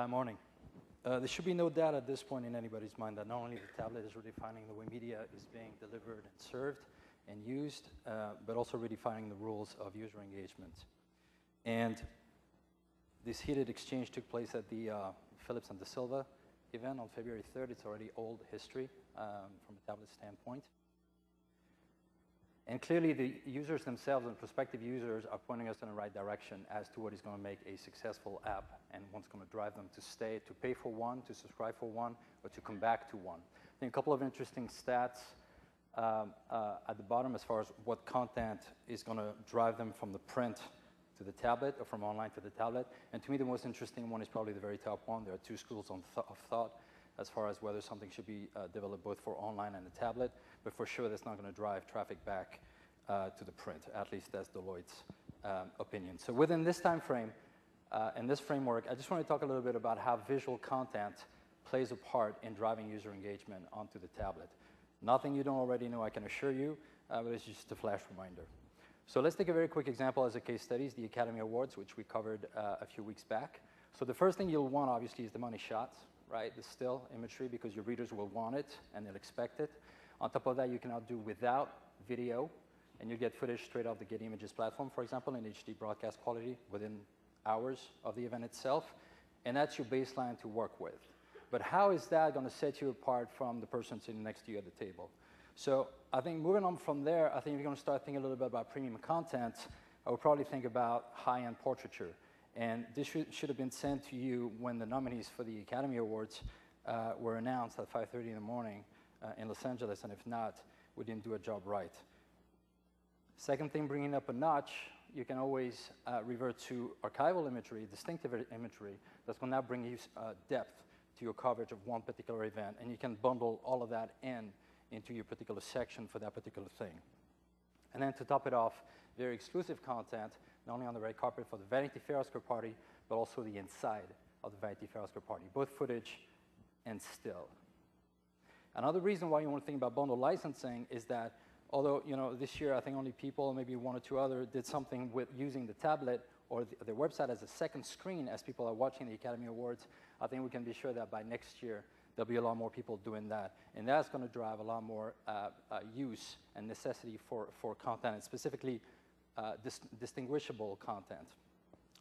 Morning. There should be no doubt at this point in anybody's mind that not only the tablet is redefining the way media is being delivered and served and used, but also redefining the rules of user engagement. And this heated exchange took place at the Philips and De Silva event on February 3rd. It's already old history from a tablet standpoint. And clearly, the users themselves and prospective users are pointing us in the right direction as to what is going to make a successful app and what's going to drive them to stay, to pay for one, to subscribe for one, or to come back to one. I think a couple of interesting stats at the bottom as far as what content is going to drive them from the print to the tablet or from online to the tablet. And to me, the most interesting one is probably the very top one. There are two schools of thought as far as whether something should be developed both for online and the tablet, but for sure that's not going to drive traffic back to the print. At least that's Deloitte's opinion. So within this time frame and this framework, I just want to talk a little bit about how visual content plays a part in driving user engagement onto the tablet. Nothing you don't already know, I can assure you, but it's just a flash reminder. So let's take a very quick example as a case study, the Academy Awards, which we covered a few weeks back. So the first thing you'll want, obviously, is the money shots, right? The still imagery, because your readers will want it and they'll expect it. On top of that, you can now do without video, and you get footage straight off the Getty Images platform, for example, in HD broadcast quality within hours of the event itself. And that's your baseline to work with. But how is that going to set you apart from the person sitting next to you at the table? So I think moving on from there, I think if you're going to start thinking a little bit about premium content, I would probably think about high-end portraiture. And this should have been sent to you when the nominees for the Academy Awards were announced at 5:30 in the morning in Los Angeles, and if not, we didn't do a job right. Second thing, bringing up a notch, you can always revert to archival imagery, distinctive imagery, that's going to now bring you depth to your coverage of one particular event, and you can bundle all of that into your particular section for that particular thing. And then to top it off, very exclusive content, not only on the red carpet for the Vanity Fair Oscar party, but also the inside of the Vanity Fair Oscar party, both footage and still. Another reason why you want to think about bundle licensing is that although, this year I think only people, maybe one or two others, did something with using the tablet or their website as a second screen as people are watching the Academy Awards, I think we can be sure that by next year, there'll be a lot more people doing that. And that's going to drive a lot more use and necessity for content, and specifically distinguishable content.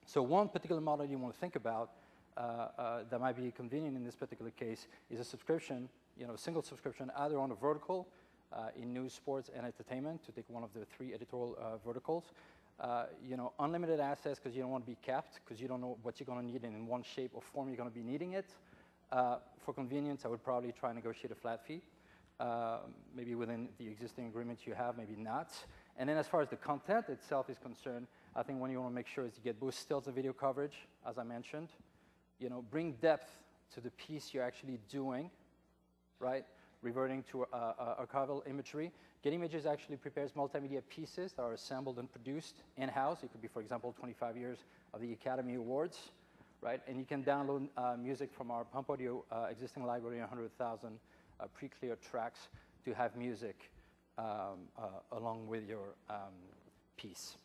So one particular model you want to think about that might be convenient in this particular case is a subscription, a single subscription, either on a vertical in news, sports, and entertainment, to take one of the three editorial verticals. Unlimited access because you don't want to be capped, because you don't know what you're going to need and in one shape or form you're going to be needing it. For convenience, I would probably try and negotiate a flat fee, maybe within the existing agreements you have, maybe not. And then as far as the content itself is concerned, I think what you want to make sure is you get both stills and video coverage, as I mentioned. Bring depth to the piece you're actually doing, right? Reverting to archival imagery. Getty Images actually prepares multimedia pieces that are assembled and produced in-house. It could be, for example, 25 years of the Academy Awards, right? And you can download music from our Pump Audio existing library, 100,000 pre-cleared tracks to have music along with your piece.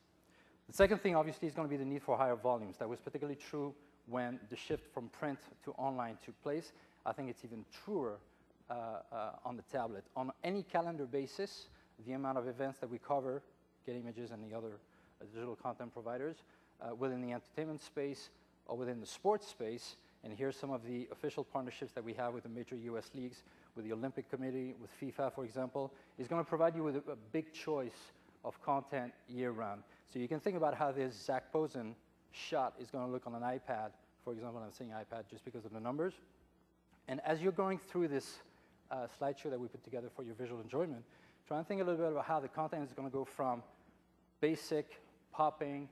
The second thing, obviously, is going to be the need for higher volumes. That was particularly true when the shift from print to online took place. I think it's even truer on the tablet. On any calendar basis, the amount of events that we cover, Getty Images and the other digital content providers, within the entertainment space or within the sports space, and here's some of the official partnerships that we have with the major US leagues, with the Olympic Committee, with FIFA, for example, is going to provide you with a big choice of content year-round. So you can think about how this Zach Posen shot is going to look on an iPad. For example, I'm saying iPad just because of the numbers. And as you're going through this slideshow that we put together for your visual enjoyment, try and think a little bit about how the content is going to go from basic, popping,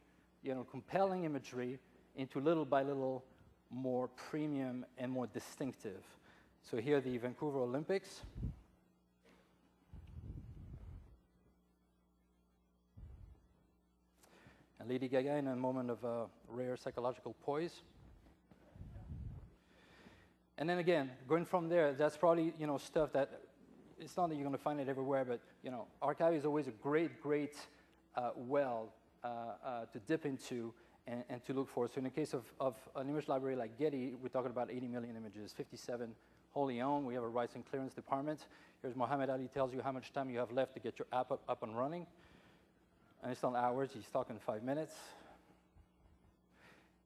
compelling imagery into little by little more premium and more distinctive. So here, the Vancouver Olympics. And Lady Gaga in a moment of rare psychological poise. And then again, going from there, that's probably stuff that it's not that you're going to find it everywhere, but archive is always a great well to dip into and to look for. So in the case of an image library like Getty, we're talking about 80 million images, 57 wholly owned. We have a rights and clearance department. Here's Mohammed Ali tells you how much time you have left to get your app up and running. And it's not hours, he's talking 5 minutes.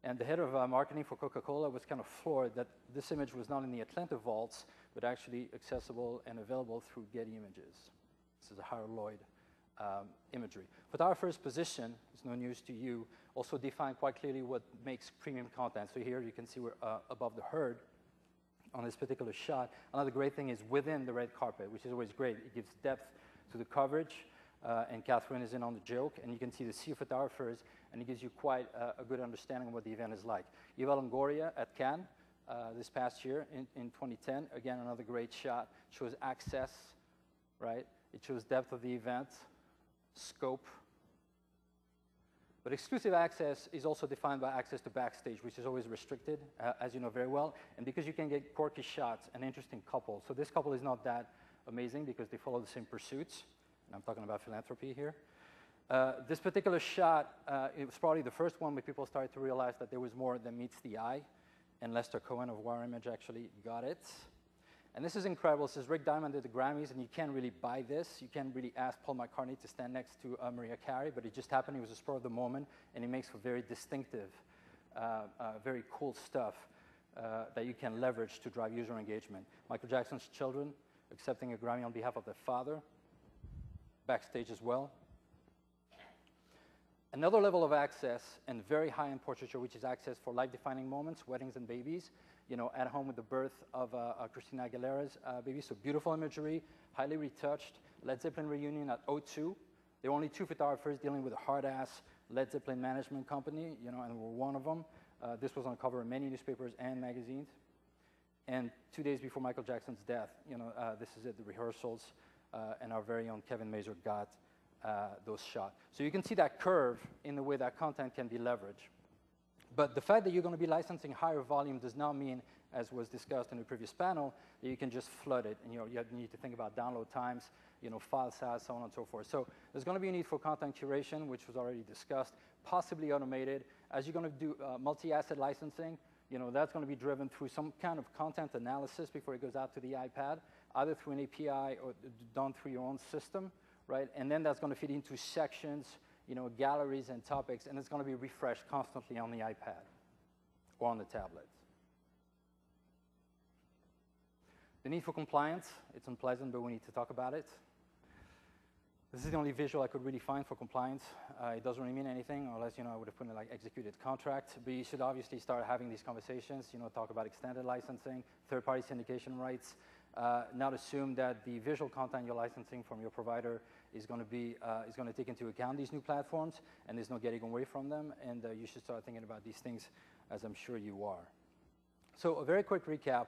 And the head of marketing for Coca-Cola was kind of floored that this image was not in the Atlanta vaults, but actually accessible and available through Getty Images. This is a Howard Lloyd imagery. Photographer's position, it's no news to you, also define quite clearly what makes premium content. So here you can see we're above the herd on this particular shot. Another great thing is within the red carpet, which is always great. It gives depth to the coverage, and Catherine is in on the joke, and you can see the sea of photographers, and it gives you quite a good understanding of what the event is like. Eva Longoria at Cannes this past year in 2010, again, another great shot, shows access, right? It shows depth of the event, scope. But exclusive access is also defined by access to backstage, which is always restricted, as you know very well, and because you can get quirky shots and interesting couples. So this couple is not that amazing because they follow the same pursuits, and I'm talking about philanthropy here. This particular shot, it was probably the first one where people started to realize that there was more than meets the eye, and Lester Cohen of Wire Image actually got it. And this is incredible. This is Rick Diamond at the Grammys, and you can't really buy this. You can't really ask Paul McCartney to stand next to Mariah Carey, but it just happened. It was a spur of the moment, and it makes for very distinctive, very cool stuff that you can leverage to drive user engagement. Michael Jackson's children accepting a Grammy on behalf of their father, backstage as well. Another level of access, and very high-end portraiture, which is access for life-defining moments, weddings and babies, you know, at home with the birth of Christina Aguilera's baby. So beautiful imagery, highly retouched. Led Zeppelin reunion at O2. There were only 2 photographers dealing with a hard-ass Led Zeppelin management company, you know, and we're one of them. This was on cover of many newspapers and magazines. And 2 days before Michael Jackson's death, you know, this is at the rehearsals, and our very own Kevin Mazur got those shots. So you can see that curve in the way that content can be leveraged. But the fact that you're going to be licensing higher volume does not mean, as was discussed in the previous panel, that you can just flood it. And you need to think about download times, you know, file size, so on and so forth. So there's going to be a need for content curation, which was already discussed, possibly automated. As you're going to do multi-asset licensing, you know, that's going to be driven through some kind of content analysis before it goes out to the iPad, either through an API or done through your own system, right? And then that's going to feed into sections, you know, galleries and topics, and it's going to be refreshed constantly on the iPad or on the tablet. The need for compliance, it's unpleasant, but we need to talk about it. This is the only visual I could really find for compliance. It doesn't really mean anything, unless, you know, I would have put in like executed contract, but you should obviously start having these conversations, you know, talk about extended licensing, third-party syndication rights, not assume that the visual content you're licensing from your provider is going to take into account these new platforms, and there's no getting away from them, and you should start thinking about these things, as I'm sure you are. So a very quick recap.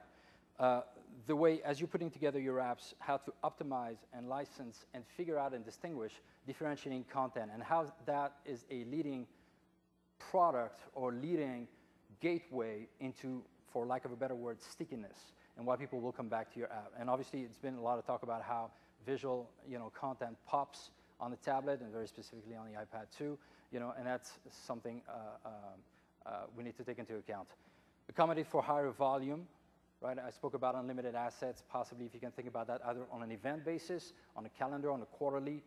The way, as you're putting together your apps, how to optimize and license and figure out and distinguish differentiating content, and how that is a leading product or leading gateway into, for lack of a better word, stickiness, and why people will come back to your app. And obviously, it's been a lot of talk about how visual, you know, content pops on the tablet, and very specifically on the iPad too, you know, and that's something we need to take into account. Accommodate for higher volume, right? I spoke about unlimited assets, possibly if you can think about that either on an event basis, on a calendar, on a quarterly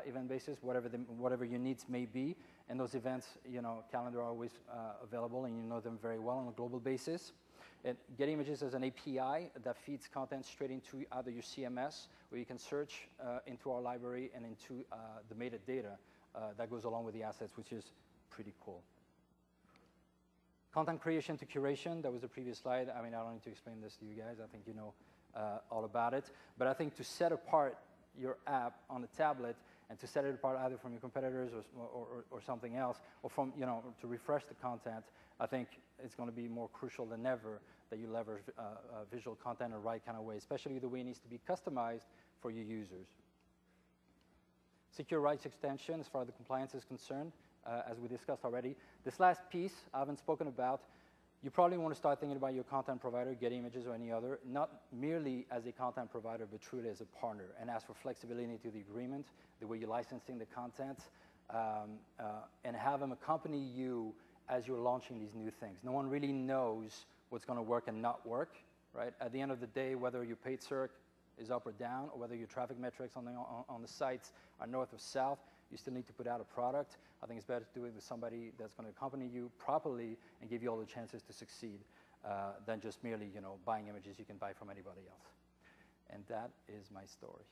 event basis, whatever your needs may be. And those events, you know, calendar are always available, and you know them very well on a global basis. And Getty Images is an API that feeds content straight into either your CMS, where you can search into our library and into the metadata that goes along with the assets, which is pretty cool. Content creation to curation, that was the previous slide. I mean, I don't need to explain this to you guys. I think you know all about it. But I think to set apart your app on the tablet and to set it apart either from your competitors or something else, or from, you know, to refresh the content, I think it's going to be more crucial than ever that you leverage visual content in the right kind of way, especially the way it needs to be customized for your users. Secure rights extension as far as the compliance is concerned, as we discussed already. This last piece I haven't spoken about. You probably want to start thinking about your content provider, Getty Images or any other, not merely as a content provider, but truly as a partner, and ask for flexibility to the agreement, the way you're licensing the content, and have them accompany you as you're launching these new things. No one really knows what's going to work and not work, right? At the end of the day, whether your paid search is up or down, or whether your traffic metrics on the sites are north or south, you still need to put out a product. I think it's better to do it with somebody that's going to accompany you properly and give you all the chances to succeed than just merely, buying images you can buy from anybody else. And that is my story.